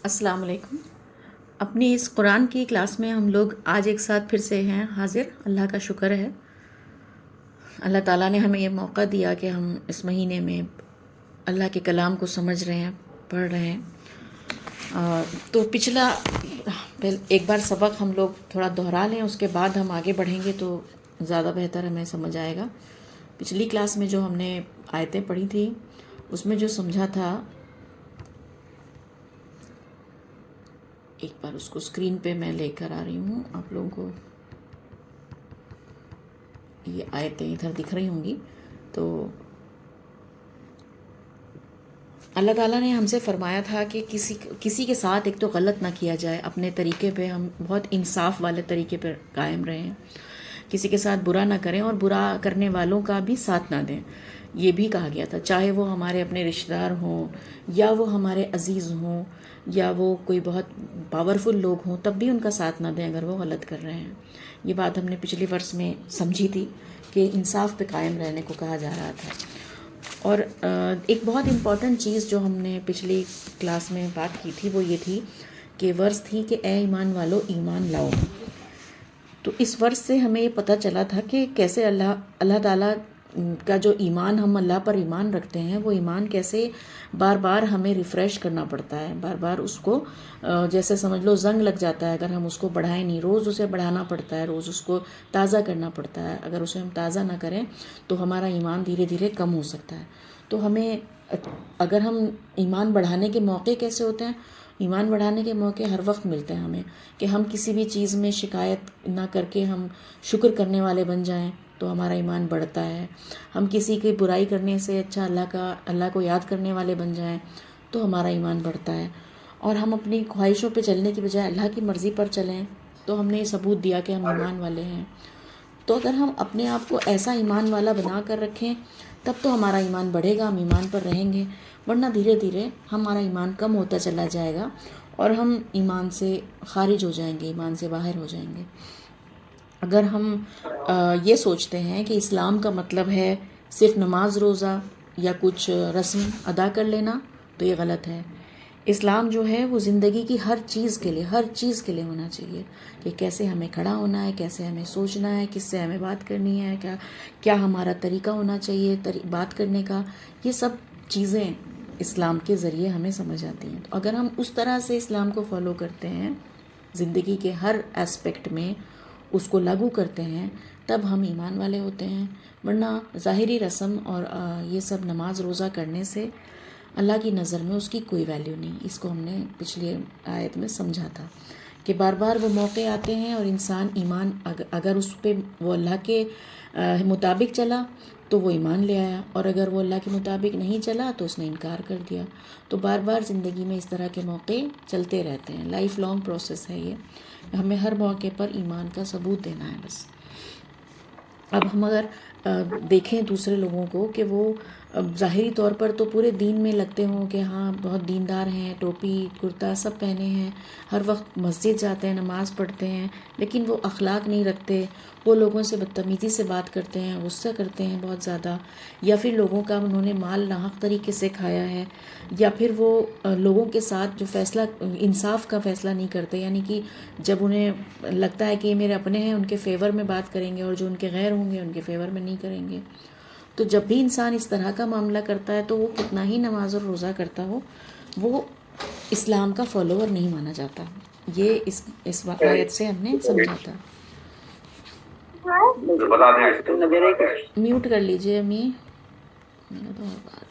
السلام علیکم۔ اپنی اس قرآن کی کلاس میں ہم لوگ آج ایک ساتھ پھر سے ہیں حاضر۔ اللہ کا شکر ہے، اللہ تعالیٰ نے ہمیں یہ موقع دیا کہ ہم اس مہینے میں اللہ کے کلام کو سمجھ رہے ہیں، پڑھ رہے ہیں۔ تو پچھلا ایک بار سبق ہم لوگ تھوڑا دہرا لیں، اس کے بعد ہم آگے بڑھیں گے تو زیادہ بہتر ہمیں سمجھ آئے گا۔ پچھلی کلاس میں جو ہم نے آیتیں پڑھی تھیں اس میں جو سمجھا تھا، ایک بار اس کو اسکرین پہ میں لے کر آ رہی ہوں، آپ لوگوں کو یہ آیتیں ادھر دکھ رہی ہوں گی۔ تو اللہ تعالیٰ نے ہم سے فرمایا تھا کہ کسی کے ساتھ ایک تو غلط نہ کیا جائے، اپنے طریقے پہ ہم بہت انصاف والے طریقے پہ قائم رہیں، کسی کے ساتھ برا نہ کریں اور برا کرنے والوں کا بھی ساتھ نہ دیں۔ یہ بھی کہا گیا تھا، چاہے وہ ہمارے اپنے رشتہ دار ہوں یا وہ ہمارے عزیز ہوں یا وہ کوئی بہت پاورفل لوگ ہوں، تب بھی ان کا ساتھ نہ دیں اگر وہ غلط کر رہے ہیں۔ یہ بات ہم نے پچھلی ورس میں سمجھی تھی کہ انصاف پہ قائم رہنے کو کہا جا رہا تھا۔ اور ایک بہت امپورٹنٹ چیز جو ہم نے پچھلی کلاس میں بات کی تھی وہ یہ تھی کہ ورس تھی کہ اے ایمان والو ایمان لاؤ۔ تو اس ورس سے ہمیں یہ پتہ چلا تھا کہ کیسے اللہ تعالیٰ کا جو ایمان، ہم اللہ پر ایمان رکھتے ہیں، وہ ایمان کیسے بار بار ہمیں ریفریش کرنا پڑتا ہے، بار بار اس کو جیسے سمجھ لو زنگ لگ جاتا ہے اگر ہم اس کو بڑھائیں نہیں، روز اسے بڑھانا پڑتا ہے، روز اس کو تازہ کرنا پڑتا ہے۔ اگر اسے ہم تازہ نہ کریں تو ہمارا ایمان دھیرے دھیرے کم ہو سکتا ہے۔ تو ہمیں اگر ہم ایمان بڑھانے کے موقع کیسے ہوتے ہیں؟ ایمان بڑھانے کے موقع ہر وقت ملتے ہیں ہمیں، کہ ہم کسی بھی چیز میں شکایت نہ کر کے ہم شکر کرنے والے بن جائیں تو ہمارا ایمان بڑھتا ہے۔ ہم کسی کی برائی کرنے سے اچھا اللہ کو یاد کرنے والے بن جائیں تو ہمارا ایمان بڑھتا ہے۔ اور ہم اپنی خواہشوں پہ چلنے کی بجائے اللہ کی مرضی پر چلیں تو ہم نے یہ ثبوت دیا کہ ہم ایمان والے ہیں۔ تو اگر ہم اپنے آپ کو ایسا ایمان والا بنا کر رکھیں تب تو ہمارا ایمان بڑھے گا، ہم ایمان پر رہیں گے، ورنہ دھیرے دھیرے ہمارا ایمان کم ہوتا چلا جائے گا اور ہم ایمان سے خارج ہو جائیں گے، ایمان سے باہر ہو جائیں گے۔ اگر ہم یہ سوچتے ہیں کہ اسلام کا مطلب ہے صرف نماز روزہ یا کچھ رسم ادا کر لینا تو یہ غلط ہے۔ اسلام جو ہے وہ زندگی کی ہر چیز کے لیے ہونا چاہیے، کہ کیسے ہمیں کھڑا ہونا ہے، کیسے ہمیں سوچنا ہے، کس سے ہمیں بات کرنی ہے، کیا ہمارا طریقہ ہونا چاہیے بات کرنے کا، یہ سب چیزیں اسلام کے ذریعے ہمیں سمجھ آتی ہیں۔ تو اگر ہم اس طرح سے اسلام کو فالو کرتے ہیں، زندگی کے ہر اسپیکٹ میں اس کو لاگو کرتے ہیں، تب ہم ایمان والے ہوتے ہیں۔ ورنہ ظاہری رسم اور یہ سب نماز روزہ کرنے سے اللہ کی نظر میں اس کی کوئی ویلیو نہیں۔ اس کو ہم نے پچھلی آیت میں سمجھا تھا کہ بار بار وہ موقع آتے ہیں اور انسان ایمان اگر اس پہ وہ اللہ کے مطابق چلا تو وہ ایمان لے آیا، اور اگر وہ اللہ کے مطابق نہیں چلا تو اس نے انکار کر دیا۔ تو بار بار زندگی میں اس طرح کے موقع چلتے رہتے ہیں، لائف لانگ پروسیس ہے یہ، ہمیں ہر موقع پر ایمان کا ثبوت دینا ہے بس۔ اب ہم اگر دیکھیں دوسرے لوگوں کو کہ وہ ظاہری طور پر تو پورے دین میں لگتے ہوں کہ ہاں بہت دیندار ہیں، ٹوپی کرتا سب پہنے ہیں، ہر وقت مسجد جاتے ہیں، نماز پڑھتے ہیں، لیکن وہ اخلاق نہیں رکھتے، وہ لوگوں سے بدتمیزی سے بات کرتے ہیں، غصہ کرتے ہیں بہت زیادہ، یا پھر لوگوں کا انہوں نے مال ناحق طریقے سے کھایا ہے، یا پھر وہ لوگوں کے ساتھ جو فیصلہ انصاف کا فیصلہ نہیں کرتے، یعنی کہ جب انہیں لگتا ہے کہ یہ میرے اپنے ہیں ان کے فیور میں بات کریں گے اور جو ان کے غیر ہوں گے ان کے فیور میں نہیں کریں گے۔ تو جب بھی انسان اس طرح کا معاملہ کرتا ہے تو وہ کتنا ہی نماز اور روزہ کرتا ہو، وہ اسلام کا فالوور نہیں مانا جاتا۔ یہ اس آیت سے ہم نے سمجھا تھا۔ میوٹ کر لیجئے امی، میرا تو اور بات۔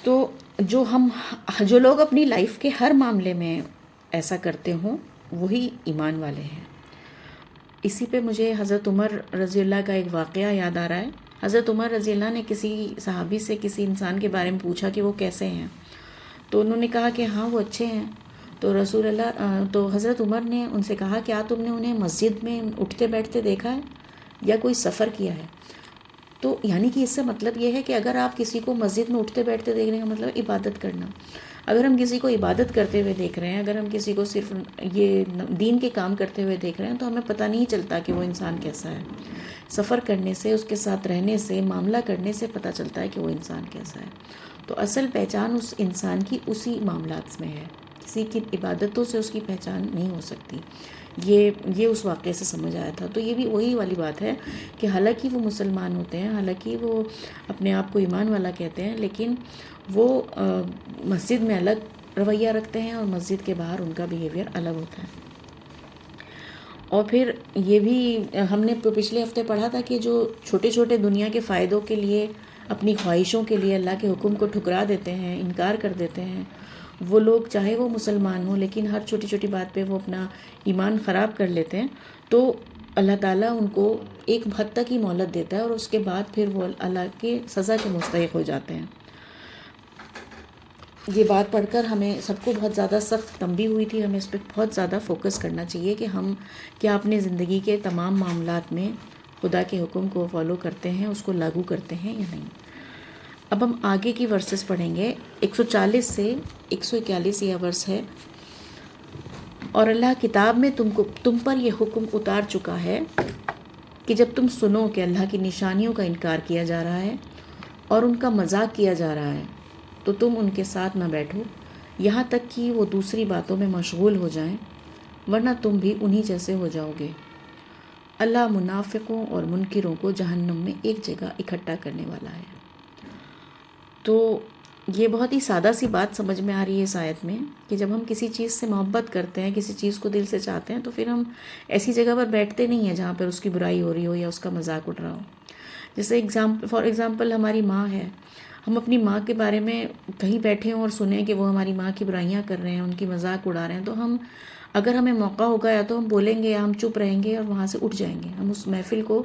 تو جو لوگ اپنی لائف کے ہر معاملے میں ایسا کرتے ہوں وہی ایمان والے ہیں۔ اسی پہ مجھے حضرت عمر رضی اللہ کا ایک واقعہ یاد آ رہا ہے۔ حضرت عمر رضی اللہ نے کسی صحابی سے کسی انسان کے بارے میں پوچھا کہ وہ کیسے ہیں، تو انہوں نے کہا کہ ہاں وہ اچھے ہیں۔ تو حضرت عمر نے ان سے کہا کیا تم نے انہیں مسجد میں اٹھتے بیٹھتے دیکھا ہے یا کوئی سفر کیا ہے؟ تو یعنی کہ اس سے مطلب یہ ہے کہ اگر آپ کسی کو مسجد میں اٹھتے بیٹھتے دیکھنے کا مطلب عبادت کرنا۔ اگر ہم کسی کو عبادت کرتے ہوئے دیکھ رہے ہیں، اگر ہم کسی کو صرف یہ دین کے کام کرتے ہوئے دیکھ رہے ہیں، تو ہمیں پتہ نہیں چلتا کہ وہ انسان کیسا ہے. سفر کرنے سے، اس کے ساتھ رہنے سے، معاملہ کرنے سے پتہ چلتا ہے کہ وہ انسان کیسا ہے. تو اصل پہچان اس انسان کی اسی معاملات میں ہے. کسی کی عبادتوں سے اس کی پہچان نہیں ہو سکتی. یہ اس واقعے سے سمجھ آیا تھا. تو یہ بھی وہی والی بات ہے کہ حالانکہ وہ مسلمان ہوتے ہیں، حالانکہ وہ اپنے آپ کو ایمان والا کہتے ہیں، لیکن وہ مسجد میں الگ رویہ رکھتے ہیں اور مسجد کے باہر ان کا بیہیویئر الگ ہوتا ہے. اور پھر یہ بھی ہم نے پچھلے ہفتے پڑھا تھا کہ جو چھوٹے چھوٹے دنیا کے فائدوں کے لیے، اپنی خواہشوں کے لیے اللہ کے حکم کو ٹھکرا دیتے ہیں، انکار کر دیتے ہیں، وہ لوگ چاہے وہ مسلمان ہوں لیکن ہر چھوٹی چھوٹی بات پہ وہ اپنا ایمان خراب کر لیتے ہیں، تو اللہ تعالیٰ ان کو ایک حد تک ہی مہلت دیتا ہے اور اس کے بعد پھر وہ اللہ کے سزا کے مستحق ہو جاتے ہیں. یہ بات پڑھ کر ہمیں سب کو بہت زیادہ سخت تنبیہ ہوئی تھی. ہمیں اس پہ بہت زیادہ فوکس کرنا چاہیے کہ ہم کیا اپنے زندگی کے تمام معاملات میں خدا کے حکم کو فالو کرتے ہیں، اس کو لاگو کرتے ہیں یا نہیں. اب ہم آگے کی ورسز پڑھیں گے. 140 سے 141 یہ ورس ہے. اور اللہ کتاب میں تم پر یہ حکم اتار چکا ہے کہ جب تم سنو کہ اللہ کی نشانیوں کا انکار کیا جا رہا ہے اور ان کا مذاق کیا جا رہا ہے، تو تم ان کے ساتھ نہ بیٹھو یہاں تک کہ وہ دوسری باتوں میں مشغول ہو جائیں، ورنہ تم بھی انہی جیسے ہو جاؤ گے. اللہ منافقوں اور منکروں کو جہنم میں ایک جگہ اکٹھا کرنے والا ہے. تو یہ بہت ہی سادہ سی بات سمجھ میں آ رہی ہے اس آیت میں کہ جب ہم کسی چیز سے محبت کرتے ہیں، کسی چیز کو دل سے چاہتے ہیں، تو پھر ہم ایسی جگہ پر بیٹھتے نہیں ہیں جہاں پر اس کی برائی ہو رہی ہو یا اس کا مذاق اڑ رہا ہو. جیسے فار ایگزامپل ہماری ماں ہے. ہم اپنی ماں کے بارے میں کہیں بیٹھے ہوں اور سنیں کہ وہ ہماری ماں کی برائیاں کر رہے ہیں، ان کی مذاق اڑا رہے ہیں، تو ہم اگر ہمیں موقع ہوگا یا تو ہم بولیں گے یا ہم چپ رہیں گے اور وہاں سے اٹھ جائیں گے. ہم اس محفل کو،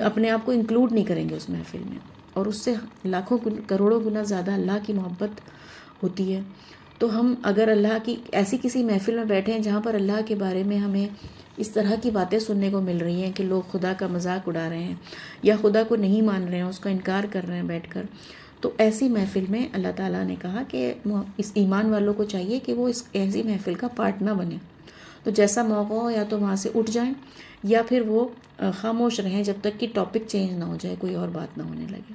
اپنے آپ کو انکلوڈ نہیں کریں گے اس محفل میں. اور اس سے لاکھوں کروڑوں گنا زیادہ اللہ کی محبت ہوتی ہے. تو ہم اگر اللہ کی ایسی کسی محفل میں بیٹھے ہیں جہاں پر اللہ کے بارے میں ہمیں اس طرح کی باتیں سننے کو مل رہی ہیں کہ لوگ خدا کا مذاق اڑا رہے ہیں یا خدا کو نہیں مان رہے ہیں، اس کا انکار کر رہے ہیں بیٹھ کر، تو ایسی محفل میں اللہ تعالیٰ نے کہا کہ اس ایمان والوں کو چاہیے کہ وہ اس ایسی محفل کا پارٹ نہ بنے. تو جیسا موقع ہو یا تو وہاں سے اٹھ جائیں یا پھر وہ خاموش رہیں جب تک کہ ٹاپک چینج نہ ہو جائے، کوئی اور بات نہ ہونے لگے.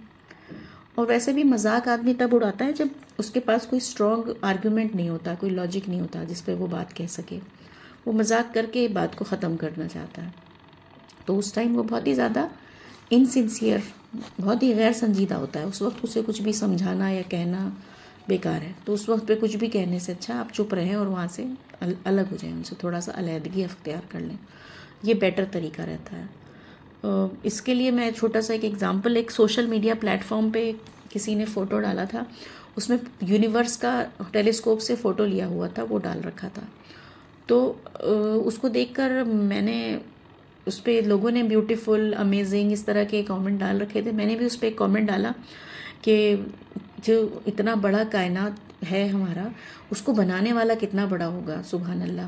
اور ویسے بھی مذاق آدمی تب اڑاتا ہے جب اس کے پاس کوئی اسٹرانگ آرگیومنٹ نہیں ہوتا، کوئی لاجک نہیں ہوتا جس پہ وہ بات کہہ سکے. وہ مذاق کر کے بات کو ختم کرنا چاہتا ہے. تو اس ٹائم وہ بہت ہی زیادہ انسنسیئر، بہت ہی غیر سنجیدہ ہوتا ہے. اس وقت اسے کچھ بھی سمجھانا یا کہنا بیکار ہے. تو اس وقت پہ کچھ بھی کہنے سے اچھا آپ چپ رہیں اور وہاں سے الگ ہو جائیں، ان سے تھوڑا سا علیحدگی اختیار کر لیں. یہ بیٹر طریقہ رہتا ہے. اس کے لیے میں چھوٹا سا ایک ایگزامپل، ایک سوشل میڈیا پلیٹ فارم پہ کسی نے فوٹو ڈالا تھا، اس میں یونیورس کا ٹیلیسکوپ سے فوٹو لیا ہوا تھا، وہ ڈال رکھا تھا. تو اس کو دیکھ کر میں نے، اس پہ لوگوں نے بیوٹیفل، امیزنگ اس طرح کے کامنٹ ڈال رکھے تھے. میں نے بھی اس پہ ایک کامنٹ ڈالا کہ جو اتنا بڑا کائنات ہے ہمارا، اس کو بنانے والا کتنا بڑا ہوگا، سبحان اللہ.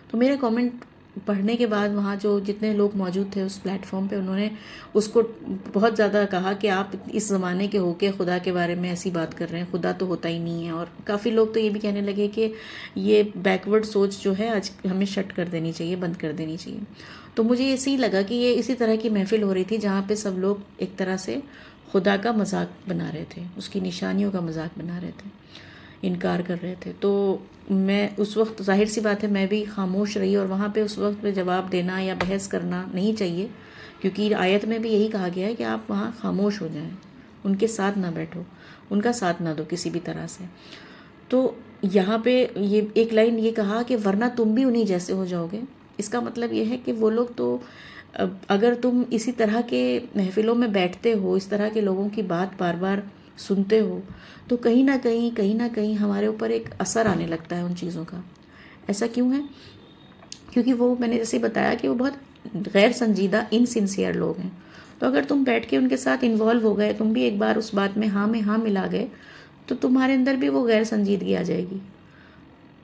تو میرے کامنٹ پڑھنے کے بعد وہاں جو جتنے لوگ موجود تھے اس پلیٹ فارم پہ، انہوں نے اس کو بہت زیادہ کہا کہ آپ اس زمانے کے ہو کے خدا کے بارے میں ایسی بات کر رہے ہیں، خدا تو ہوتا ہی نہیں ہے. اور کافی لوگ تو یہ بھی کہنے لگے کہ یہ بیکورڈ سوچ جو ہے آج ہمیں شٹ کر دینی چاہیے، بند کر دینی چاہیے. تو مجھے اسی ہی لگا کہ یہ اسی طرح کی محفل ہو رہی تھی جہاں پہ سب لوگ ایک طرح سے خدا کا مذاق بنا رہے تھے، اس کی نشانیوں کا مذاق بنا رہے تھے، انکار کر رہے تھے. تو میں اس وقت ظاہر سی بات ہے میں بھی خاموش رہی. اور وہاں پہ اس وقت پہ جواب دینا یا بحث کرنا نہیں چاہیے، کیونکہ آیت میں بھی یہی کہا گیا ہے کہ آپ وہاں خاموش ہو جائیں، ان کے ساتھ نہ بیٹھو، ان کا ساتھ نہ دو کسی بھی طرح سے. تو یہاں پہ یہ ایک لائن یہ کہا کہ ورنہ تم بھی انہی جیسے ہو جاؤ گے. اس کا مطلب یہ ہے کہ وہ لوگ تو، اگر تم اسی طرح کے محفلوں میں بیٹھتے ہو، اس طرح کے لوگوں کی بات بار بار سنتے ہو، تو کہیں نہ کہیں ہمارے اوپر ایک اثر آنے لگتا ہے ان چیزوں کا. ایسا کیوں ہے؟ کیونکہ وہ میں نے جیسے بتایا کہ وہ بہت غیر سنجیدہ انسنسیئر لوگ ہیں. تو اگر تم بیٹھ کے ان کے ساتھ انوالو ہو گئے، تم بھی ایک بار اس بات میں ہاں ملا گئے، تو تمہارے اندر بھی وہ غیر سنجیدگی آ جائے گی.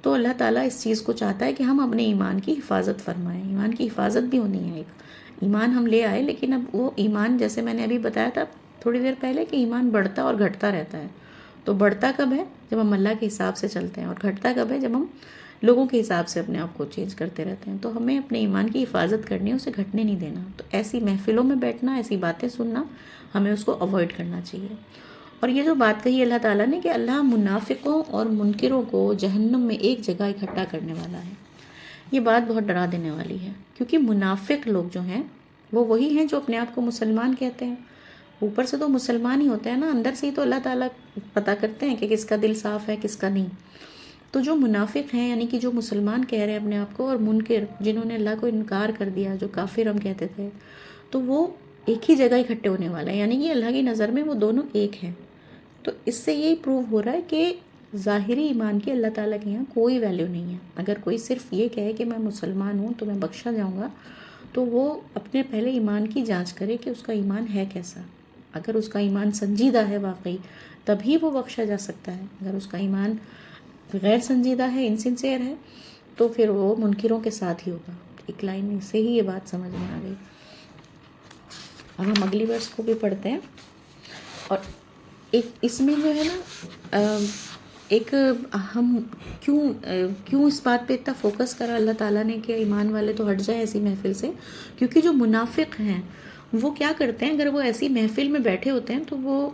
تو اللہ تعالیٰ اس چیز کو چاہتا ہے کہ ہم اپنے ایمان کی حفاظت فرمائیں. ایمان کی حفاظت بھی ہونی ہے. ایک ایمان ہم لے آئے، لیکن اب وہ ایمان، جیسے میں نے ابھی بتایا تھا تھوڑی دیر پہلے، کہ ایمان بڑھتا اور گھٹتا رہتا ہے. تو بڑھتا کب ہے؟ جب ہم اللہ کے حساب سے چلتے ہیں، اور گھٹتا کب ہے؟ جب ہم لوگوں کے حساب سے اپنے آپ کو چینج کرتے رہتے ہیں۔ تو ہمیں اپنے ایمان کی حفاظت کرنی ہے، اسے گھٹنے نہیں دینا۔ تو ایسی محفلوں میں بیٹھنا، ایسی باتیں سننا، ہمیں اس کو اوائڈ کرنا چاہیے۔ اور یہ جو بات کہی اللہ تعالیٰ نے کہ اللہ منافقوں اور منکروں کو جہنم میں ایک جگہ اکٹھا کرنے والا ہے، یہ بات بہت ڈرا دینے والی ہے، کیونکہ منافق لوگ جو ہیں وہ وہی ہیں جو اپنے آپ کو مسلمان کہتے ہیں۔ اوپر سے تو مسلمان ہی ہوتے ہیں نا، اندر سے ہی تو اللہ تعالیٰ پتہ کرتے ہیں کہ کس کا دل صاف ہے کس کا نہیں۔ تو جو منافق ہیں، یعنی کہ جو مسلمان کہہ رہے ہیں اپنے آپ کو، اور منکر جنہوں نے اللہ کو انکار کر دیا، جو کافر ہم کہتے تھے، تو وہ ایک ہی جگہ اکٹھے ہونے والا ہے، یعنی کہ اللہ کی نظر میں وہ دونوں ایک ہیں۔ تو اس سے یہی پروو ہو رہا ہے کہ ظاہری ایمان کی اللہ تعالیٰ کے یہاں کوئی ویلیو نہیں ہے۔ اگر کوئی صرف یہ کہے کہ میں مسلمان ہوں تو میں بخشا جاؤں گا، تو وہ اپنے پہلے ایمان کی جانچ کرے کہ اس کا ایمان ہے کیسا۔ اگر اس کا ایمان سنجیدہ ہے واقعی، تبھی وہ بخشا جا سکتا ہے۔ اگر اس کا ایمان غیر سنجیدہ ہے، انسنسیئر ہے، تو پھر وہ منکروں کے ساتھ ہی ہوگا۔ ایک لائن سے ہی یہ بات سمجھ میں آ گئی۔ اب ہم اگلی ورس کو بھی پڑھتے ہیں، اور ایک اس میں جو ہے نا ایک ہم کیوں اس بات پہ اتنا فوکس کرا اللہ تعالیٰ نے کہ ایمان والے تو ہٹ جائیں ایسی محفل سے، کیونکہ جو منافق ہیں وہ کیا کرتے ہیں، اگر وہ ایسی محفل میں بیٹھے ہوتے ہیں تو وہ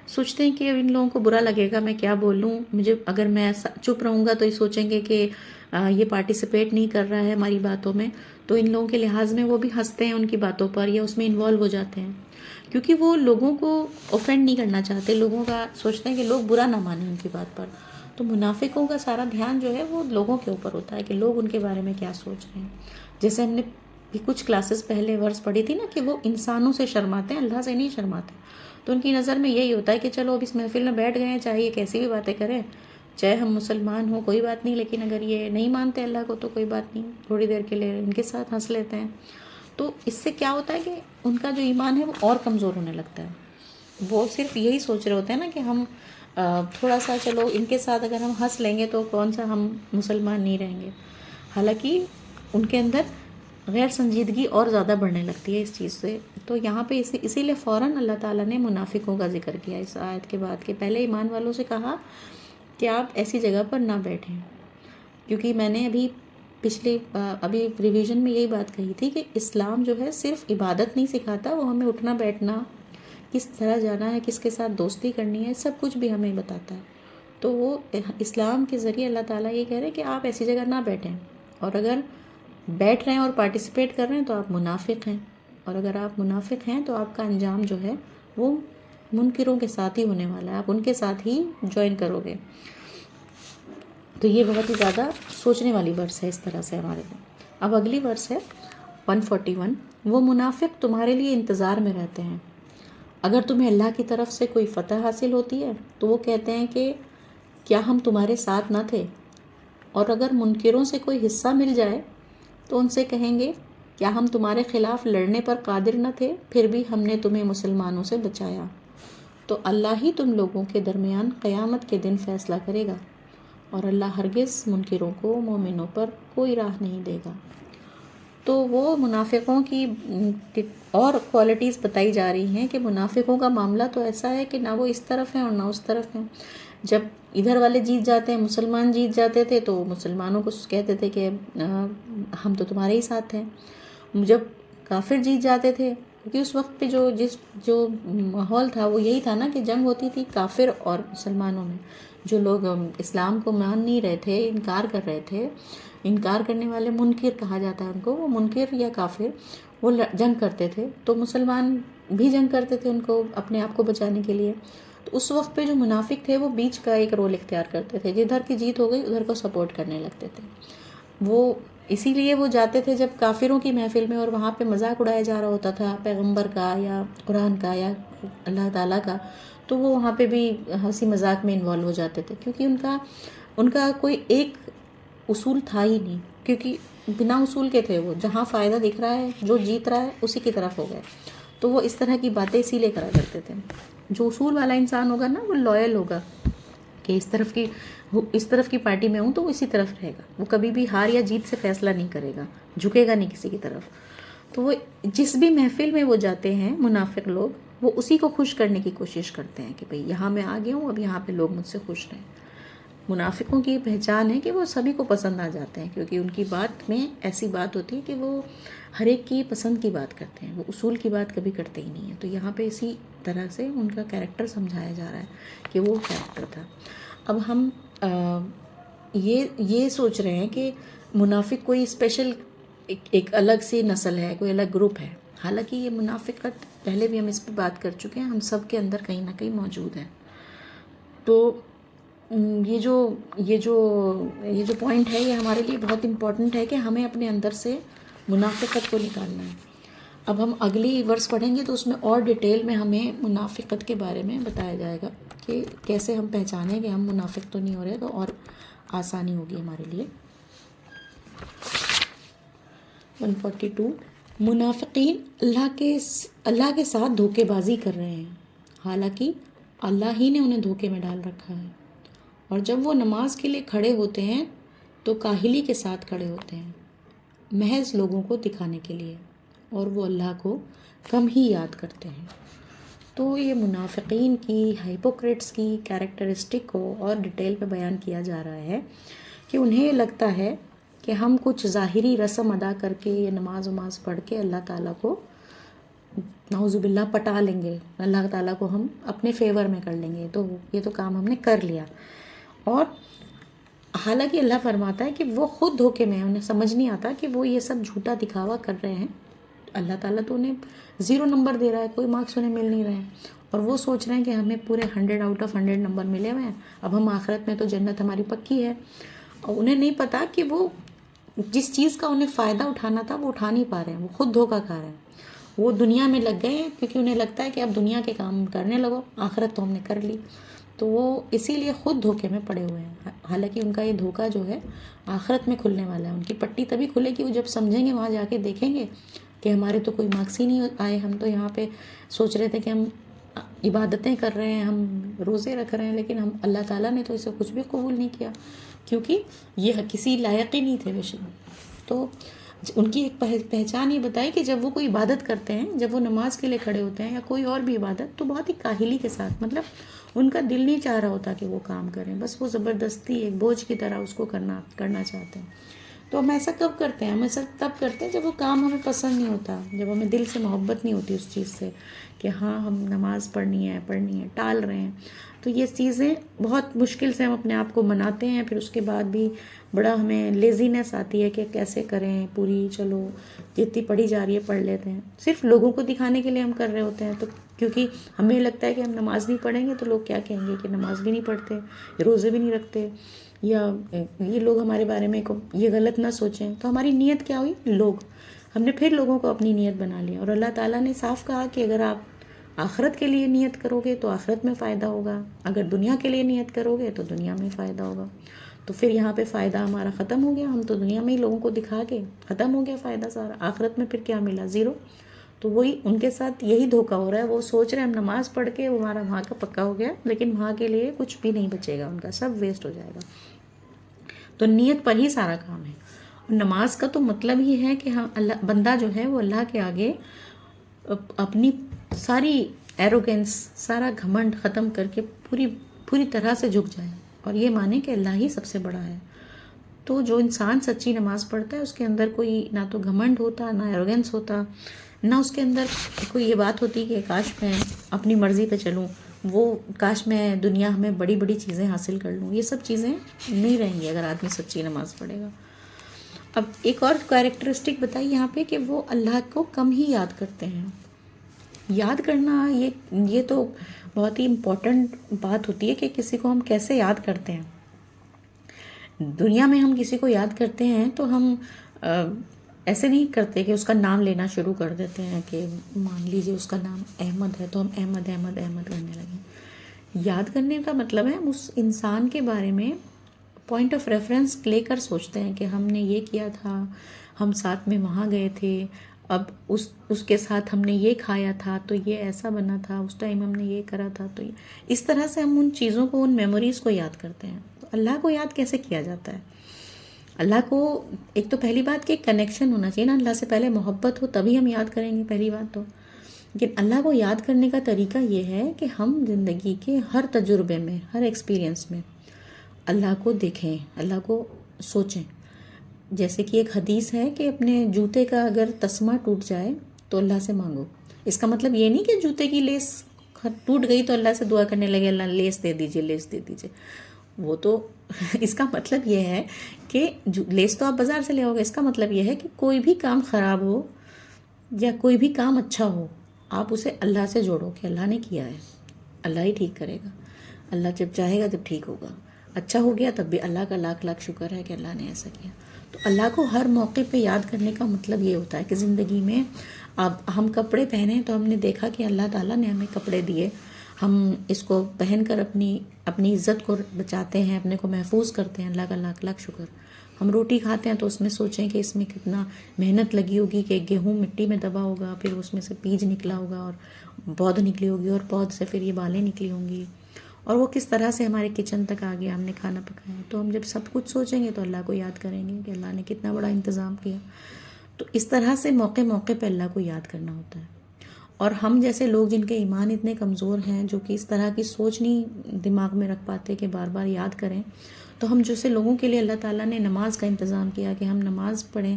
سوچتے ہیں کہ ان لوگوں کو برا لگے گا، میں کیا بولوں، مجھے اگر میں چپ رہوں گا تو یہ سوچیں گے کہ یہ پارٹیسپیٹ نہیں کر رہا ہے ہماری باتوں میں، تو ان لوگوں کے لحاظ میں وہ بھی ہنستے ہیں ان کی باتوں پر یا اس میں انوالو ہو جاتے ہیں، کیونکہ وہ لوگوں کو اوفینڈ نہیں کرنا چاہتے، لوگوں کا سوچتے ہیں کہ لوگ برا نہ مانیں ان کی بات پر۔ تو منافقوں کا سارا دھیان جو ہے وہ لوگوں کے اوپر ہوتا ہے کہ لوگ ان کے بارے میں کیا سوچ رہے ہیں۔ جیسے ہم نے بھی کچھ کلاسز پہلے ورس پڑھی تھی نا کہ وہ انسانوں سے شرماتے ہیں، اللہ سے نہیں شرماتے۔ تو ان کی نظر میں یہی ہوتا ہے کہ چلو اب اس محفل میں بیٹھ گئے ہیں، چاہے یہ کیسی بھی باتیں کریں، چاہے ہم مسلمان ہوں کوئی بات نہیں، لیکن اگر یہ نہیں مانتے اللہ کو تو کوئی بات نہیں، تھوڑی دیر کے لیے ان کے ساتھ ہنس لیتے ہیں۔ تو اس سے کیا ہوتا ہے کہ ان کا جو ایمان ہے وہ اور کمزور ہونے لگتا ہے۔ وہ صرف یہی سوچ رہے ہوتے ہیں نا کہ ہم تھوڑا سا چلو ان کے ساتھ اگر ہم ہنس لیں گے تو کون سا ہم مسلمان نہیں رہیں گے، حالانکہ ان کے اندر غیر سنجیدگی اور زیادہ بڑھنے لگتی ہے اس چیز سے۔ تو یہاں پہ اسی لیے فوراً اللہ تعالیٰ نے منافقوں کا ذکر کیا اس آیت کے بعد، کہ پہلے ایمان والوں سے کہا کہ آپ ایسی جگہ پر نہ بیٹھیں، کیونکہ میں نے ابھی ریویژن میں یہی بات کہی تھی کہ اسلام جو ہے صرف عبادت نہیں سکھاتا، وہ ہمیں اٹھنا بیٹھنا، کس طرح جانا ہے، کس کے ساتھ دوستی کرنی ہے، سب کچھ بھی ہمیں بتاتا ہے۔ تو وہ اسلام کے ذریعے اللہ تعالیٰ یہ کہہ رہے ہیں کہ آپ ایسی جگہ نہ بیٹھیں، اور اگر بیٹھ رہے ہیں اور پارٹیسپیٹ کر رہے ہیں تو آپ منافق ہیں، اور اگر آپ منافق ہیں تو آپ کا انجام جو ہے وہ منکروں کے ساتھ ہی ہونے والا ہے، آپ ان کے ساتھ ہی جوائن کرو گے۔ تو یہ بہت ہی زیادہ سوچنے والی ورس ہے اس طرح سے ہمارے لیے۔ اب اگلی ورس ہے 141، وہ منافق تمہارے لیے انتظار میں رہتے ہیں، اگر تمہیں اللہ کی طرف سے کوئی فتح حاصل ہوتی ہے تو وہ کہتے ہیں کہ کیا ہم تمہارے ساتھ نہ تھے، اور اگر منکروں سے کوئی حصہ مل جائے تو ان سے کہیں گے کیا ہم تمہارے خلاف لڑنے پر قادر نہ تھے، پھر بھی ہم نے تمہیں مسلمانوں سے بچایا۔ تو اللہ ہی تم لوگوں کے درمیان قیامت کے دن فیصلہ کرے گا، اور اللہ ہرگز منکروں کو مومنوں پر کوئی راہ نہیں دے گا۔ تو وہ منافقوں کی اور کوالٹیز بتائی جا رہی ہیں کہ منافقوں کا معاملہ تو ایسا ہے کہ نہ وہ اس طرف ہیں اور نہ اس طرف ہیں۔ جب ادھر والے جیت جاتے ہیں، مسلمان جیت جاتے تھے، تو مسلمانوں کو کہتے تھے کہ ہم تو تمہارے ہی ساتھ ہیں۔ جب کافر جیت جاتے تھے، کیونکہ اس وقت پہ جو ماحول تھا وہ یہی تھا نا کہ جنگ ہوتی تھی کافر اور مسلمانوں میں۔ جو لوگ اسلام کو مان نہیں رہے تھے، انکار کر رہے تھے، انکار کرنے والے منکر کہا جاتا ہے ان کو، وہ منکر یا کافر وہ جنگ کرتے تھے، تو مسلمان بھی جنگ کرتے تھے ان کو اپنے آپ کو بچانے کے لیے۔ تو اس وقت پہ جو منافق تھے وہ بیچ کا ایک رول اختیار کرتے تھے، جدھر کی جیت ہو گئی ادھر کو سپورٹ کرنے لگتے تھے۔ وہ اسی لیے وہ جاتے تھے جب کافروں کی محفل میں اور وہاں پہ مذاق اڑایا جا رہا ہوتا تھا پیغمبر کا یا قرآن کا یا اللہ تعالیٰ کا، تو وہ وہاں پہ بھی ہنسی مذاق میں انوالو ہو جاتے تھے، کیونکہ ان کا کوئی ایک اصول تھا ہی نہیں، کیونکہ بنا اصول کے تھے وہ، جہاں فائدہ دکھ رہا ہے جو جیت رہا ہے اسی کی طرف ہو گئے۔ تو وہ اس طرح کی باتیں اسی لیے کرا کرتے تھے۔ جو اصول والا انسان ہوگا نا وہ لائل ہوگا کہ اس طرف کی پارٹی میں ہوں تو وہ اسی طرف رہے گا، وہ کبھی بھی ہار یا جیت سے فیصلہ نہیں کرے گا، جھکے گا نہیں کسی کی طرف۔ تو وہ جس بھی محفل میں وہ جاتے ہیں منافق لوگ، وہ اسی کو خوش کرنے کی کوشش کرتے ہیں کہ بھئی یہاں میں آ گیا ہوں، اب یہاں پہ لوگ مجھ سے خوش رہیں۔ منافقوں کی پہچان ہے کہ وہ سبھی کو پسند آ جاتے ہیں، کیونکہ ان کی بات میں ایسی بات ہوتی ہے کہ وہ ہر ایک کی پسند کی بات کرتے ہیں، وہ اصول کی بات کبھی کرتے ہی نہیں ہیں۔ تو یہاں پہ اسی طرح سے ان کا کیریکٹر سمجھایا جا رہا ہے کہ وہ کیریکٹر تھا۔ اب ہم یہ سوچ رہے ہیں کہ منافق کوئی اسپیشل ایک الگ سی نسل ہے، کوئی الگ گروپ ہے، حالانکہ یہ منافقت پہلے بھی ہم اس پہ بات کر چکے ہیں، ہم سب کے اندر کہیں نہ کہیں موجود ہے۔ تو یہ جو پوائنٹ ہے یہ ہمارے لیے بہت امپورٹنٹ ہے کہ ہمیں اپنے اندر سے منافقت کو نکالنا ہے۔ اب ہم اگلی ورس پڑھیں گے تو اس میں اور ڈیٹیل میں ہمیں منافقت کے بارے میں بتایا جائے گا کہ کیسے ہم پہچانیں کہ ہم منافق تو نہیں ہو رہے، تو اور آسانی ہوگی ہمارے لیے۔ 142 منافقین اللہ کے ساتھ دھوکے بازی کر رہے ہیں، حالانکہ اللہ ہی نے انہیں دھوکے میں ڈال رکھا ہے، اور جب وہ نماز کے لیے کھڑے ہوتے ہیں تو کاہلی کے ساتھ کھڑے ہوتے ہیں، محض لوگوں کو دکھانے کے لیے، اور وہ اللہ کو کم ہی یاد کرتے ہیں۔ تو یہ منافقین کی، ہائپوکریٹس کی کیریکٹرسٹک کو اور ڈیٹیل پہ بیان کیا جا رہا ہے کہ انہیں لگتا ہے کہ ہم کچھ ظاہری رسم ادا کر کے یا نماز وماز پڑھ کے اللہ تعالیٰ کو نعوذ باللہ پٹا لیں گے، اللہ تعالیٰ کو ہم اپنے فیور میں کر لیں گے، تو یہ تو کام ہم نے کر لیا۔ اور حالانکہ اللہ فرماتا ہے کہ وہ خود دھوکے میں ہیں، انہیں سمجھ نہیں آتا کہ وہ یہ سب جھوٹا دکھاوا کر رہے ہیں، اللہ تعالیٰ تو انہیں 0 نمبر دے رہا ہے، کوئی مارکس انہیں مل نہیں رہے ہیں، اور وہ سوچ رہے ہیں کہ ہمیں پورے 100/100 نمبر ملے ہوئے ہیں، اب ہم آخرت میں تو جنت ہماری پکی ہے۔ اور انہیں نہیں پتا کہ وہ جس چیز کا انہیں فائدہ اٹھانا تھا وہ اٹھا نہیں پا رہے ہیں، وہ خود دھوکہ کھا رہے ہیں۔ وہ دنیا میں لگ گئے ہیں کیونکہ انہیں لگتا ہے کہ اب دنیا کے کام کرنے لگو، آخرت تو ہم نے کر لی، تو وہ اسی لیے خود دھوکے میں پڑے ہوئے ہیں۔ حالانکہ ان کا یہ دھوکہ جو ہے آخرت میں کھلنے والا ہے، ان کی پٹی تبھی کھلے گی وہ جب سمجھیں گے، وہاں جا کے دیکھیں گے کہ ہمارے تو کوئی مارکس ہی نہیں آئے، ہم تو یہاں پہ سوچ رہے تھے کہ ہم عبادتیں کر رہے ہیں، ہم روزے رکھ رہے ہیں، لیکن ہم اللہ تعالیٰ نے تو اسے کچھ بھی قبول نہیں کیا، کیونکہ یہ کسی لائق ہی نہیں تھے بے شک۔ تو ان کی ایک پہچان یہ بتائی کہ جب وہ کوئی عبادت کرتے ہیں، جب وہ نماز کے لیے کھڑے ہوتے ہیں یا کوئی اور بھی عبادت، تو بہت ہی کاہلی کے ساتھ، مطلب ان کا دل نہیں چاہ رہا ہوتا کہ وہ کام کریں، بس وہ زبردستی ایک بوجھ کی طرح اس کو کرنا چاہتے ہیں۔ تو ہم ایسا کب کرتے ہیں؟ ہم ایسا تب کرتے ہیں جب وہ کام ہمیں پسند نہیں ہوتا، جب ہمیں دل سے محبت نہیں ہوتی اس چیز سے کہ ہاں ہم نماز پڑھنی ہے، ٹال رہے ہیں۔ تو یہ چیزیں بہت مشکل سے ہم اپنے آپ کو مناتے ہیں، پھر اس کے بعد بھی بڑا ہمیں لیزینس آتی ہے کہ کیسے کریں پوری، چلو جتنی پڑھی جا رہی ہے پڑھ لیتے ہیں، صرف لوگوں کو دکھانے کے لیے ہم کر رہے ہوتے ہیں۔ تو کیونکہ ہمیں لگتا ہے کہ ہم نماز نہیں پڑھیں گے تو لوگ کیا کہیں گے کہ نماز بھی نہیں پڑھتے، روزے بھی نہیں رکھتے، یا یہ لوگ ہمارے بارے میں یہ غلط نہ سوچیں۔ تو ہماری نیت کیا ہوئی؟ ہم نے پھر لوگوں کو اپنی نیت بنا لیا، اور اللہ تعالیٰ نے صاف کہا کہ اگر آپ آخرت کے لیے نیت کرو گے تو آخرت میں فائدہ ہوگا، اگر دنیا کے لیے نیت کرو گے تو دنیا میں فائدہ ہوگا۔ تو پھر یہاں پہ فائدہ ہمارا ختم ہو گیا، ہم تو دنیا میں ہی لوگوں کو دکھا کے ختم ہو گیا فائدہ سارا، آخرت میں پھر کیا ملا؟ 0۔ تو وہی ان کے ساتھ یہی دھوکہ ہو رہا ہے، وہ سوچ رہے ہیں ہم نماز پڑھ کے ہمارا وہاں کا پکا ہو گیا، لیکن وہاں کے لیے کچھ بھی نہیں بچے گا، ان کا سب ویسٹ ہو جائے گا۔ تو نیت پر ہی سارا کام ہے۔ اور نماز کا تو مطلب ہی ہے کہ بندہ جو ہے وہ اللہ کے آگے اپنی ساری ایروگینس، سارا گھمنڈ ختم کر کے پوری طرح سے جھک جائے، اور یہ مانے کہ اللہ ہی سب سے بڑا ہے۔ تو جو انسان سچی نماز پڑھتا ہے اس کے اندر کوئی نہ تو گھمنڈ ہوتا، نہ ایروگینس ہوتا، نہ اس کے اندر کوئی یہ بات ہوتی کہ کاش میں اپنی مرضی پہ چلوں، وہ کاش میں دنیا میں بڑی بڑی چیزیں حاصل کر لوں، یہ سب چیزیں نہیں رہیں گی اگر آدمی سچی نماز پڑھے گا۔ اب ایک اور کیریکٹرسٹک بتائی یہاں پہ کہ وہ اللہ کو کم ہی یاد کرتے ہیں۔ یاد کرنا یہ تو بہت ہی امپورٹنٹ بات ہوتی ہے کہ کسی کو ہم کیسے یاد کرتے ہیں۔ دنیا میں ہم کسی کو یاد کرتے ہیں تو ہم ایسے نہیں کرتے کہ اس کا نام لینا شروع کر دیتے ہیں کہ مان لیجیے اس کا نام احمد ہے تو ہم احمد احمد احمد کرنے لگیں۔ یاد کرنے کا مطلب ہے اس انسان کے بارے میں پوائنٹ آف ریفرنس لے کر سوچتے ہیں کہ ہم نے یہ کیا تھا، ہم ساتھ میں وہاں گئے تھے، اب اس کے ساتھ ہم نے یہ کھایا تھا تو یہ ایسا بنا تھا، اس ٹائم ہم نے یہ کرا تھا، تو اس طرح سے ہم ان چیزوں کو، ان میموریز کو یاد کرتے ہیں۔ تو اللہ کو یاد کیسے کیا جاتا ہے؟ اللہ کو ایک تو پہلی بات کہ کنیکشن ہونا چاہیے نا، اللہ سے پہلے محبت ہو تبھی ہم یاد کریں گے پہلی بات تو. لیکن اللہ کو یاد کرنے کا طریقہ یہ ہے کہ ہم زندگی کے ہر تجربے میں، ہر ایکسپیرینس میں اللہ کو دیکھیں، اللہ کو سوچیں. جیسے کہ ایک حدیث ہے کہ اپنے جوتے کا اگر تسمہ ٹوٹ جائے تو اللہ سے مانگو. اس کا مطلب یہ نہیں کہ جوتے کی لیس ٹوٹ گئی تو اللہ سے دعا کرنے لگے اللہ لیس دے دیجئے، لیس دے دیجئے. وہ تو اس کا مطلب یہ ہے کہ لیس تو آپ بازار سے لے آؤ گے. اس کا مطلب یہ ہے کہ کوئی بھی کام خراب ہو یا کوئی بھی کام اچھا ہو، آپ اسے اللہ سے جوڑو کہ اللہ نے کیا ہے، اللہ ہی ٹھیک کرے گا. اللہ جب چاہے گا جب ٹھیک ہوگا. اچھا ہو گیا تب بھی اللہ کا لاکھ لاکھ شکر ہے کہ اللہ نے ایسا کیا. تو اللہ کو ہر موقع پہ یاد کرنے کا مطلب یہ ہوتا ہے کہ زندگی میں اب ہم کپڑے پہنے تو ہم نے دیکھا کہ اللہ تعالیٰ نے ہمیں کپڑے دیے، ہم اس کو پہن کر اپنی عزت کو بچاتے ہیں، اپنے کو محفوظ کرتے ہیں. اللہ کا لاکھ لاکھ شکر. ہم روٹی کھاتے ہیں تو اس میں سوچیں کہ اس میں کتنا محنت لگی ہوگی، کہ گیہوں مٹی میں دبا ہوگا، پھر اس میں سے بیج نکلا ہوگا اور پود نکلی ہوگی، اور پود سے پھر یہ بالیں نکلی ہوں گی، اور وہ کس طرح سے ہمارے کچن تک آ گیا، ہم نے کھانا پکایا. تو ہم جب سب کچھ سوچیں گے تو اللہ کو یاد کریں گے کہ اللہ نے کتنا بڑا انتظام کیا. تو اس طرح سے موقع موقع پہ اللہ کو یاد کرنا ہوتا ہے. اور ہم جیسے لوگ جن کے ایمان اتنے کمزور ہیں، جو کہ اس طرح کی سوچ نہیں دماغ میں رکھ پاتے کہ بار بار یاد کریں، تو ہم جیسے لوگوں کے لیے اللہ تعالیٰ نے نماز کا انتظام کیا کہ ہم نماز پڑھیں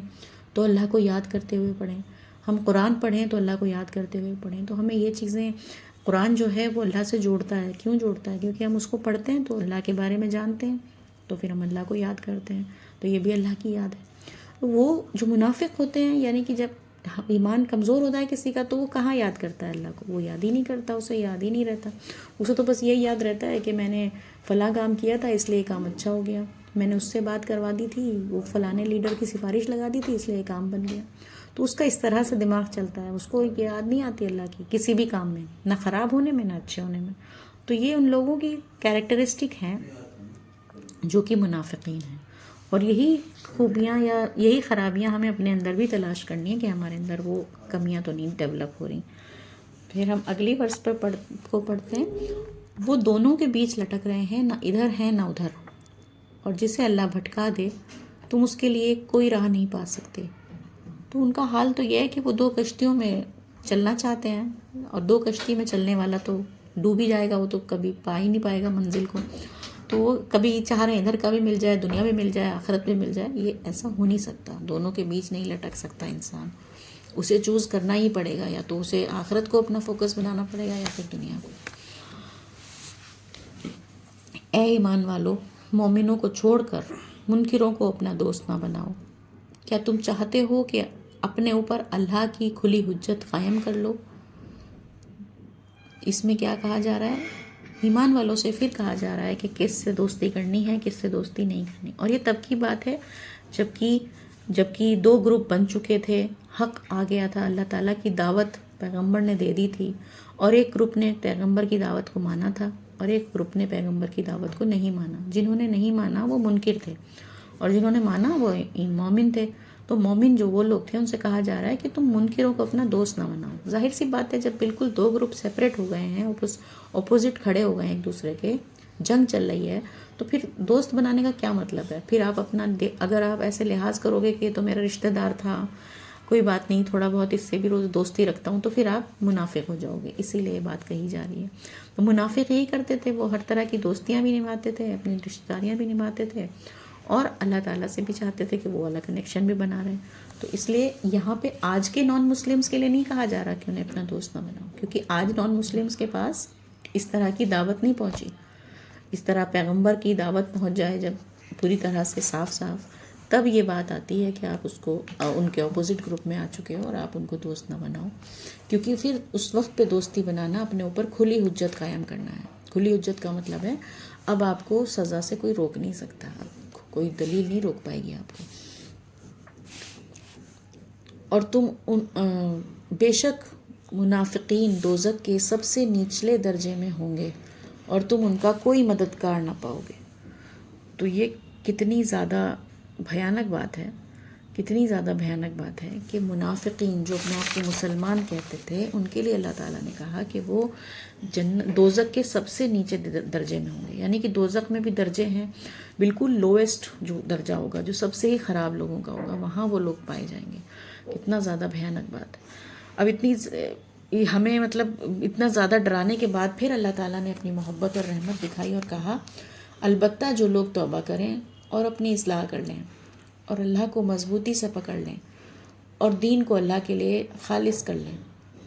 تو اللہ کو یاد کرتے ہوئے پڑھیں، ہم قرآن پڑھیں تو اللہ کو یاد کرتے ہوئے پڑھیں. تو ہمیں یہ چیزیں، قرآن جو ہے وہ اللہ سے جوڑتا ہے. کیوں جوڑتا ہے؟ کیونکہ ہم اس کو پڑھتے ہیں تو اللہ کے بارے میں جانتے ہیں، تو پھر ہم اللہ کو یاد کرتے ہیں. تو یہ بھی اللہ کی یاد ہے. وہ جو منافق ہوتے ہیں، یعنی کہ جب ایمان کمزور ہوتا ہے کسی کا تو وہ کہاں یاد کرتا ہے اللہ کو؟ وہ یاد ہی نہیں کرتا، اسے یاد ہی نہیں رہتا. اسے تو بس یہ یاد رہتا ہے کہ میں نے فلاں کام کیا تھا اس لیے یہ کام اچھا ہو گیا، میں نے اس سے بات کروا دی تھی، وہ فلاں لیڈر کی سفارش لگا دی تھی اس لیے یہ کام بن گیا. تو اس کا اس طرح سے دماغ چلتا ہے، اس کو یاد نہیں آتی اللہ کی کسی بھی کام میں، نہ خراب ہونے میں نہ اچھے ہونے میں. تو یہ ان لوگوں کی کیریکٹرسٹک ہیں جو کہ منافقین ہیں. اور یہی خوبیاں یا یہی خرابیاں ہمیں اپنے اندر بھی تلاش کرنی ہے کہ ہمارے اندر وہ کمیاں تو نہیں ڈیولپ ہو رہی. پھر ہم اگلی ورس پر پڑھتے ہیں. وہ دونوں کے بیچ لٹک رہے ہیں، نہ ادھر ہیں نہ ادھر، اور جسے اللہ بھٹکا دے تم اس کے لیے کوئی راہ نہیں پا سکتے. تو ان کا حال تو یہ ہے کہ وہ دو کشتیوں میں چلنا چاہتے ہیں، اور دو کشتی میں چلنے والا تو ڈوب ہی جائے گا، وہ تو کبھی پا ہی نہیں پائے گا منزل کو. تو وہ کبھی چاہ رہے ہیں ادھر کا بھی مل جائے، دنیا بھی مل جائے، آخرت بھی مل جائے. یہ ایسا ہو نہیں سکتا، دونوں کے بیچ نہیں لٹک سکتا انسان. اسے چوز کرنا ہی پڑے گا، یا تو اسے آخرت کو اپنا فوکس بنانا پڑے گا یا پھر دنیا کو. اے ایمان والو، مومنوں کو چھوڑ کر منکروں کو اپنا دوست نہ بناؤ. کیا تم چاہتے ہو کہ اپنے اوپر اللہ کی کھلی حجت قائم کر لو؟ اس میں کیا کہا جا رہا ہے؟ ایمان والوں سے پھر کہا جا رہا ہے کہ کس سے دوستی کرنی ہے، کس سے دوستی نہیں کرنی. اور یہ تب کی بات ہے جبکہ دو گروپ بن چکے تھے، حق آ گیا تھا، اللہ تعالیٰ کی دعوت پیغمبر نے دے دی تھی، اور ایک گروپ نے پیغمبر کی دعوت کو مانا تھا اور ایک گروپ نے پیغمبر کی دعوت کو نہیں مانا. جنہوں نے نہیں مانا وہ منکر تھے، اور جنہوں نے مانا وہ مومن تھے. تو مومن جو وہ لوگ تھے ان سے کہا جا رہا ہے کہ تم منکروں کو اپنا دوست نہ بناؤ. ظاہر سی بات ہے، جب بالکل دو گروپ سیپریٹ ہو گئے ہیں، اپوزٹ کھڑے ہو گئے ہیں ایک دوسرے کے، جنگ چل رہی ہے، تو پھر دوست بنانے کا کیا مطلب ہے؟ پھر آپ اگر آپ ایسے لحاظ کرو گے کہ یہ تو میرا رشتہ دار تھا، کوئی بات نہیں، تھوڑا بہت اس سے بھی روز دوستی رکھتا ہوں، تو پھر آپ منافق ہو جاؤ گے. اسی لیے یہ بات کہی جا رہی ہے. تو منافق یہی کرتے تھے، وہ ہر طرح کی دوستیاں بھی نبھاتے تھے، اپنی رشتہ داریاں بھی نبھاتے تھے، اور اللہ تعالیٰ سے بھی چاہتے تھے کہ وہ والا کنیکشن بھی بنا رہے ہیں. تو اس لیے یہاں پہ آج کے نان مسلمس کے لیے نہیں کہا جا رہا کہ انہیں اپنا دوست نہ بناؤ، کیونکہ آج نان مسلمس کے پاس اس طرح کی دعوت نہیں پہنچی. اس طرح پیغمبر کی دعوت پہنچ جائے جب پوری طرح سے صاف صاف، تب یہ بات آتی ہے کہ آپ اس کو ان کے اپوزٹ گروپ میں آ چکے ہو اور آپ ان کو دوست نہ بناؤ. کیونکہ پھر اس وقت پہ دوستی بنانا اپنے اوپر کھلی حجت قائم کرنا ہے. کھلی حجت کا مطلب ہے اب آپ کو سزا سے کوئی روک نہیں سکتا، کوئی دلیل نہیں روک پائے گی آپ کو. اور تم بے شک منافقین دوزخ کے سب سے نچلے درجے میں ہوں گے اور تم ان کا کوئی مددگار نہ پاؤ گے. تو یہ کتنی زیادہ بھیانک بات ہے کتنی زیادہ بھیانک بات ہے کہ منافقین جو اپنے آپ کو مسلمان کہتے تھے، ان کے لیے اللہ تعالیٰ نے کہا کہ وہ دوزخ کے سب سے نیچے درجے میں ہوں گے. یعنی کہ دوزخ میں بھی درجے ہیں، بالکل لویسٹ جو درجہ ہوگا، جو سب سے ہی خراب لوگوں کا ہوگا، وہاں وہ لوگ پائے جائیں گے. کتنا زیادہ بھیانک بات ہے. اب ہمیں مطلب اتنا زیادہ ڈرانے کے بعد پھر اللہ تعالیٰ نے اپنی محبت اور رحمت دکھائی اور کہا البتہ جو لوگ توبہ کریں اور اپنی اصلاح کر لیں اور اللہ کو مضبوطی سے پکڑ لیں اور دین کو اللہ کے لیے خالص کر لیں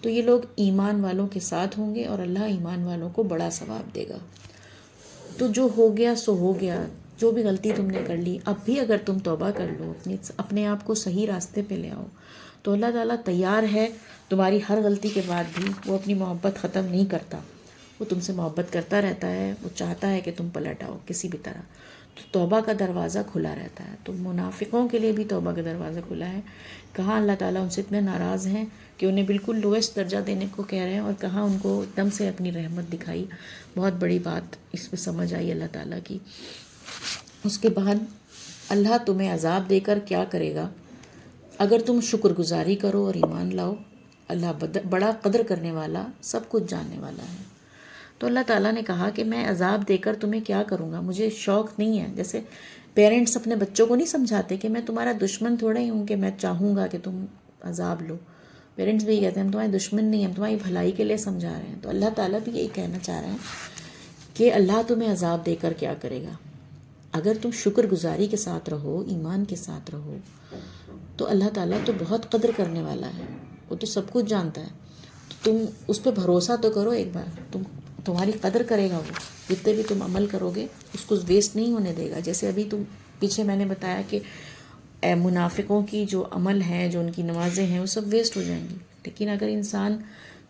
تو یہ لوگ ایمان والوں کے ساتھ ہوں گے اور اللہ ایمان والوں کو بڑا ثواب دے گا. تو جو ہو گیا سو ہو گیا، جو بھی غلطی تم نے کر لی، اب بھی اگر تم توبہ کر لو، اپنے آپ کو صحیح راستے پہ لے آؤ، تو اللہ تعالیٰ تیار ہے تمہاری ہر غلطی کے بعد بھی. وہ اپنی محبت ختم نہیں کرتا، وہ تم سے محبت کرتا رہتا ہے، وہ چاہتا ہے کہ تم پلٹ آؤ کسی بھی طرح. تو توبہ کا دروازہ کھلا رہتا ہے. تو منافقوں کے لیے بھی توبہ کا دروازہ کھلا ہے. کہاں اللہ تعالیٰ ان سے اتنے ناراض ہیں کہ انہیں بالکل لویسٹ درجہ دینے کو کہہ رہے ہیں، اور کہاں ان کو ایک دم سے اپنی رحمت دکھائی. بہت بڑی بات اس میں سمجھ آئی اللہ تعالیٰ کی. اس کے بعد اللہ تمہیں عذاب دے کر کیا کرے گا اگر تم شکر گزاری کرو اور ایمان لاؤ. اللہ بڑا قدر کرنے والا، سب کچھ جاننے والا ہے. تو اللہ تعالیٰ نے کہا کہ میں عذاب دے کر تمہیں کیا کروں گا، مجھے شوق نہیں ہے. جیسے پیرنٹس اپنے بچوں کو نہیں سمجھاتے کہ میں تمہارا دشمن تھوڑا ہی ہوں کہ میں چاہوں گا کہ تم عذاب لو. پیرنٹس بھی کہتے ہیں ہم تمہارے دشمن نہیں ہیں، ہم تمہاری بھلائی کے لیے سمجھا رہے ہیں. تو اللہ تعالیٰ بھی یہی کہنا چاہ رہے ہیں کہ اللہ تمہیں عذاب دے کر کیا کرے گا اگر تم شکر گزاری کے ساتھ رہو، ایمان کے ساتھ رہو. تو اللہ تعالیٰ تو بہت قدر کرنے والا ہے، وہ تو سب کچھ جانتا ہے. تو تم اس پہ بھروسہ تو کرو ایک بار. تمہاری قدر کرے گا، وہ جتنے بھی تم عمل کرو گے اس کو ویسٹ نہیں ہونے دے گا. جیسے ابھی پیچھے میں نے بتایا کہ منافقوں کی جو عمل ہیں، جو ان کی نمازیں ہیں، وہ سب ویسٹ ہو جائیں گی. لیکن اگر انسان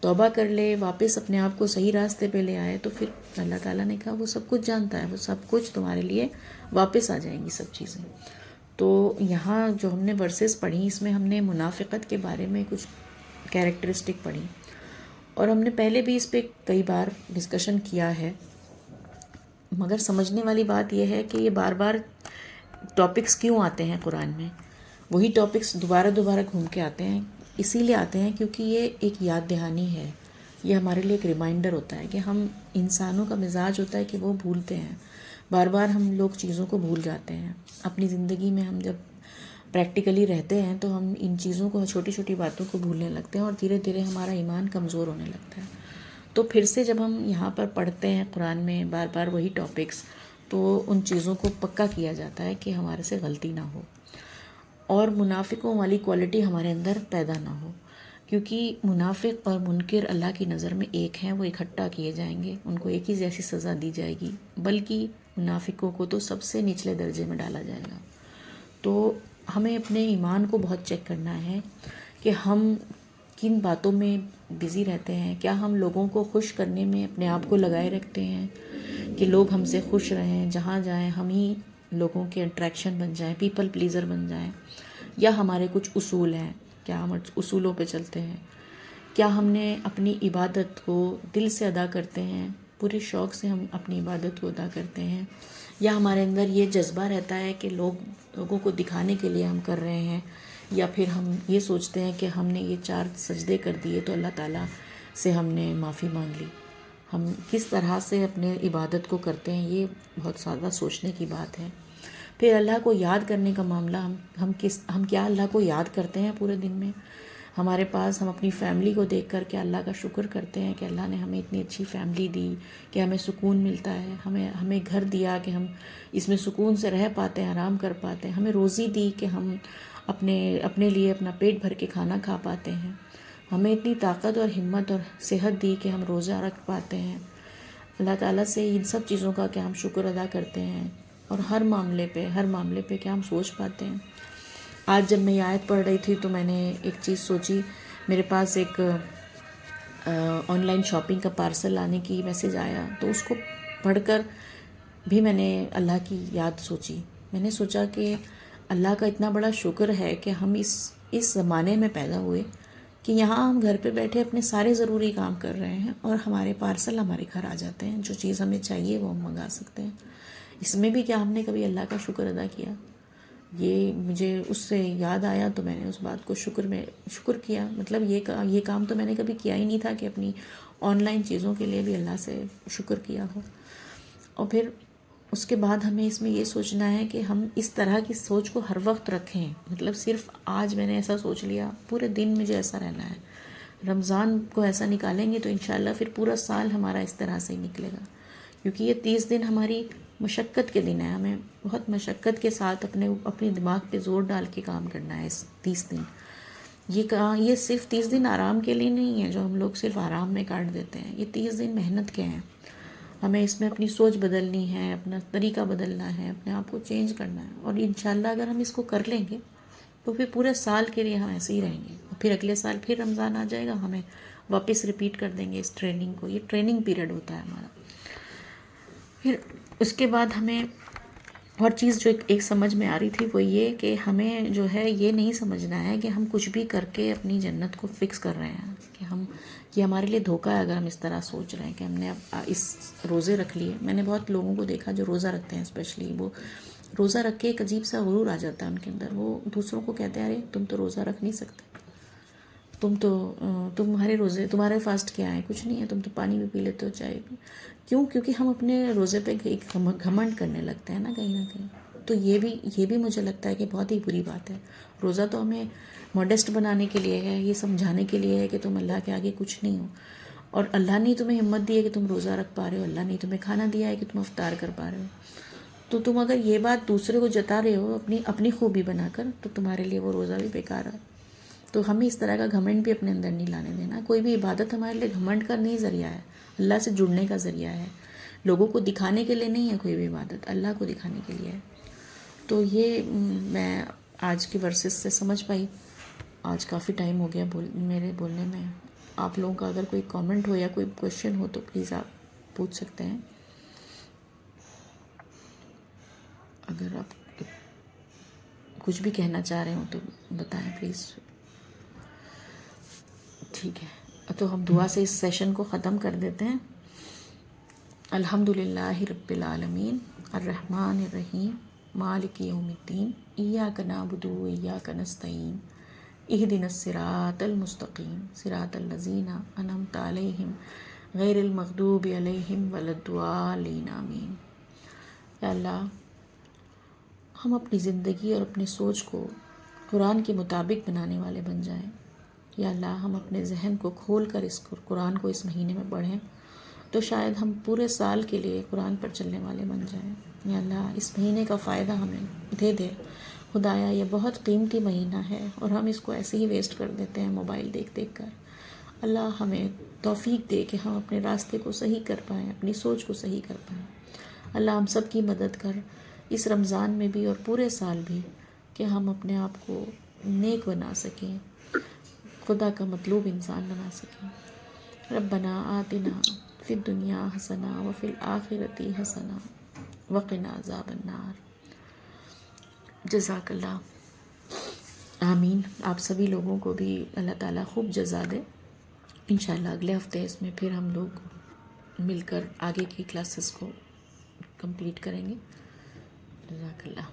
توبہ کر لے، واپس اپنے آپ کو صحیح راستے پہ لے آئے، تو پھر اللہ تعالیٰ نے کہا وہ سب کچھ جانتا ہے، وہ سب کچھ تمہارے لیے واپس آ جائیں گی سب چیزیں. تو یہاں جو ہم نے ورسز پڑھی، اس میں ہم نے منافقت کے بارے میں کچھ کیریکٹرسٹک پڑھی، اور ہم نے پہلے بھی اس پہ کئی بار ڈسکشن کیا ہے. مگر سمجھنے والی بات یہ ہے کہ یہ بار بار ٹاپکس کیوں آتے ہیں قرآن میں. وہی ٹاپکس دوبارہ گھوم کے آتے ہیں. اسی لیے آتے ہیں کیونکہ یہ ایک یاد دہانی ہے، یہ ہمارے لیے ایک ریمائنڈر ہوتا ہے کہ ہم انسانوں کا مزاج ہوتا ہے کہ وہ بھولتے ہیں. بار بار ہم لوگ چیزوں کو بھول جاتے ہیں. اپنی زندگی میں ہم جب پریکٹیکلی رہتے ہیں تو ہم ان چیزوں کو، چھوٹی چھوٹی باتوں کو بھولنے لگتے ہیں، اور دھیرے دھیرے ہمارا ایمان کمزور ہونے لگتا ہے. تو پھر سے جب ہم یہاں پر پڑھتے ہیں قرآن میں بار بار وہی ٹاپکس، تو ان چیزوں کو پکا کیا جاتا ہے کہ ہمارے سے غلطی نہ ہو اور منافقوں والی کوالٹی ہمارے اندر پیدا نہ ہو. کیونکہ منافق اور منکر اللہ کی نظر میں ایک ہیں، وہ اکٹھا کیے جائیں گے، ان کو ایک ہی جیسی سزا دی جائے گی، بلکہ منافقوں کو تو سب سے نچلے درجے میں ڈالا جائے گا. تو ہمیں اپنے ایمان کو بہت چیک کرنا ہے کہ ہم کن باتوں میں بزی رہتے ہیں. کیا ہم لوگوں کو خوش کرنے میں اپنے آپ کو لگائے رکھتے ہیں کہ لوگ ہم سے خوش رہیں، جہاں جائیں ہم ہی لوگوں کے اٹریکشن بن جائیں، پیپل پلیزر بن جائیں. یا ہمارے کچھ اصول ہیں، کیا ہم اصولوں پہ چلتے ہیں. کیا ہم نے اپنی عبادت کو دل سے ادا کرتے ہیں، پورے شوق سے ہم اپنی عبادت کو ادا کرتے ہیں. یا ہمارے اندر یہ جذبہ رہتا ہے کہ لوگوں کو دکھانے کے لیے ہم کر رہے ہیں. یا پھر ہم یہ سوچتے ہیں کہ ہم نے یہ 4 سجدے کر دیے تو اللہ تعالیٰ سے ہم نے معافی مانگ لی. ہم کس طرح سے اپنے عبادت کو کرتے ہیں، یہ بہت زیادہ سوچنے کی بات ہے. پھر اللہ کو یاد کرنے کا معاملہ، ہم کیا اللہ کو یاد کرتے ہیں پورے دن میں. ہمارے پاس، ہم اپنی فیملی کو دیکھ کر کے اللہ کا شکر کرتے ہیں کہ اللہ نے ہمیں اتنی اچھی فیملی دی کہ ہمیں سکون ملتا ہے. ہمیں گھر دیا کہ ہم اس میں سکون سے رہ پاتے ہیں، آرام کر پاتے ہیں. ہمیں روزی دی کہ ہم اپنے لیے اپنا پیٹ بھر کے کھانا کھا پاتے ہیں. ہمیں اتنی طاقت اور ہمت اور صحت دی کہ ہم روزہ رکھ پاتے ہیں. اللہ تعالیٰ سے ان سب چیزوں کا کیا ہم شکر ادا کرتے ہیں، اور ہر معاملے پہ کیا ہم سوچ پاتے ہیں. آج جب میں یہ آیت پڑھ رہی تھی تو میں نے ایک چیز سوچی. میرے پاس ایک آن لائن شاپنگ کا پارسل آنے کی میسج آیا، تو اس کو پڑھ کر بھی میں نے اللہ کی یاد سوچی. میں نے سوچا کہ اللہ کا اتنا بڑا شکر ہے کہ ہم اس زمانے میں پیدا ہوئے کہ یہاں ہم گھر پہ بیٹھے اپنے سارے ضروری کام کر رہے ہیں، اور ہمارے پارسل ہمارے گھر آ جاتے ہیں. جو چیز ہمیں چاہیے وہ ہم منگا سکتے ہیں. اس میں بھی کیا ہم نے کبھی اللہ کا شکر ادا کیا؟ یہ مجھے اس سے یاد آیا تو میں نے اس بات کو شکر کیا. مطلب یہ کام تو میں نے کبھی کیا ہی نہیں تھا کہ اپنی آن لائن چیزوں کے لیے بھی اللہ سے شکر کیا ہو. اور پھر اس کے بعد ہمیں اس میں یہ سوچنا ہے کہ ہم اس طرح کی سوچ کو ہر وقت رکھیں. مطلب صرف آج میں نے ایسا سوچ لیا پورے دن مجھے ایسا رہنا ہے. رمضان کو ایسا نکالیں گے تو انشاءاللہ پھر پورا سال ہمارا اس طرح سے ہی نکلے گا. کیونکہ یہ 30 دن ہماری مشقت کے دن ہیں. ہمیں بہت مشقت کے ساتھ اپنی دماغ پہ زور ڈال کے کام کرنا ہے اس 30 دن. یہ صرف 30 دن آرام کے لیے نہیں ہے جو ہم لوگ صرف آرام میں کاٹ دیتے ہیں. یہ 30 دن محنت کے ہیں. ہمیں اس میں اپنی سوچ بدلنی ہے، اپنا طریقہ بدلنا ہے، اپنے آپ کو چینج کرنا ہے. اور انشاءاللہ اگر ہم اس کو کر لیں گے تو پھر پورے سال کے لیے ہم ایسے ہی رہیں گے. اور پھر اگلے سال پھر رمضان آ جائے گا، ہمیں واپس ریپیٹ کر دیں گے اس ٹریننگ کو. یہ ٹریننگ پیریڈ ہوتا ہے ہمارا. پھر اس کے بعد ہمیں اور چیز جو ایک سمجھ میں آ رہی تھی وہ یہ کہ ہمیں جو ہے یہ نہیں سمجھنا ہے کہ ہم کچھ بھی کر کے اپنی جنت کو فکس کر رہے ہیں، کہ یہ ہمارے لیے دھوکہ ہے اگر ہم اس طرح سوچ رہے ہیں کہ ہم نے اس روزے رکھ لیے. میں نے بہت لوگوں کو دیکھا جو روزہ رکھتے ہیں، اسپیشلی وہ روزہ رکھ کے ایک عجیب سا غرور آ جاتا ہے ان کے اندر. وہ دوسروں کو کہتے ہیں ارے تم تو روزہ رکھ نہیں سکتے، تمہارے فاسٹ کیا ہے، کچھ نہیں ہے، تم تو پانی بھی پی لیتے ہو، چائے بھی. کیوں؟ کیونکہ ہم اپنے روزے پہ ایک گھمنڈ کرنے لگتے ہیں نا کہیں نہ کہیں. تو یہ بھی مجھے لگتا ہے کہ بہت ہی بری بات ہے. روزہ تو ہمیں موڈسٹ بنانے کے لیے ہے، یہ سمجھانے کے لیے ہے کہ تم اللہ کے آگے کچھ نہیں ہو. اور اللہ نے تمہیں ہمت دی ہے کہ تم روزہ رکھ پا رہے ہو، اللہ نے تمہیں کھانا دیا ہے کہ تم افطار کر پا رہے ہو. تو تم اگر یہ بات دوسرے کو جتا رہے ہو اپنی خوبی بنا کر، تو تمہارے لیے وہ روزہ بھی بیکار ہے. تو ہمیں اس طرح کا گھمنڈ بھی اپنے اندر نہیں لانے دینا. کوئی بھی عبادت ہمارے لیے گھمنڈ کا نہیں ذریعہ ہے، اللہ سے جڑنے کا ذریعہ ہے. لوگوں کو دکھانے کے لیے نہیں ہے کوئی بھی عبادت، اللہ کو دکھانے کے لیے ہے. تو یہ میں آج کے ورسز سے سمجھ پائی. آج کافی ٹائم ہو گیا میرے بولنے میں. آپ لوگوں کا اگر کوئی کامنٹ ہو یا کوئی کویشچن ہو تو پلیز آپ پوچھ سکتے ہیں. اگر آپ کچھ بھی کہنا چاہ رہے ہوں تو بتائیں پلیز. ٹھیک ہے، تو ہم دعا سے اس سیشن کو ختم کر دیتے ہیں. الحمدللہ رب العالمین الرحمن الرحیم مالک یوم الدین ایاک نعبد و ایاک نستعین اہدنا الصراط المستقیم صراط الذین انعمت علیہم غیر المغضوب علیہم ولا الضالین آمین. یا اللہ، ہم اپنی زندگی اور اپنی سوچ کو قرآن کے مطابق بنانے والے بن جائیں. یا اللہ، ہم اپنے ذہن کو کھول کر اس قرآن کو اس مہینے میں پڑھیں تو شاید ہم پورے سال کے لیے قرآن پر چلنے والے بن جائیں. یا اللہ، اس مہینے کا فائدہ ہمیں دے دے. خدایا، یہ بہت قیمتی مہینہ ہے اور ہم اس کو ایسے ہی ویسٹ کر دیتے ہیں موبائل دیکھ کر. اللہ ہمیں توفیق دے کہ ہم اپنے راستے کو صحیح کر پائیں، اپنی سوچ کو صحیح کر پائیں. اللہ ہم سب کی مدد کر اس رمضان میں بھی اور پورے سال بھی، کہ ہم اپنے آپ کو نیک بنا سکیں، خدا کا مطلوب انسان بنا سکیں. ربنا آتنا فی الدنیا حسنہ وفی الآخرۃ حسنہ وقنا عذاب النار. جزاک اللہ. آمین. آپ سبھی لوگوں کو بھی اللہ تعالیٰ خوب جزا دے. انشاءاللہ اگلے ہفتے اس میں پھر ہم لوگ مل کر آگے کی کلاسز کو کمپلیٹ کریں گے. جزاک اللہ.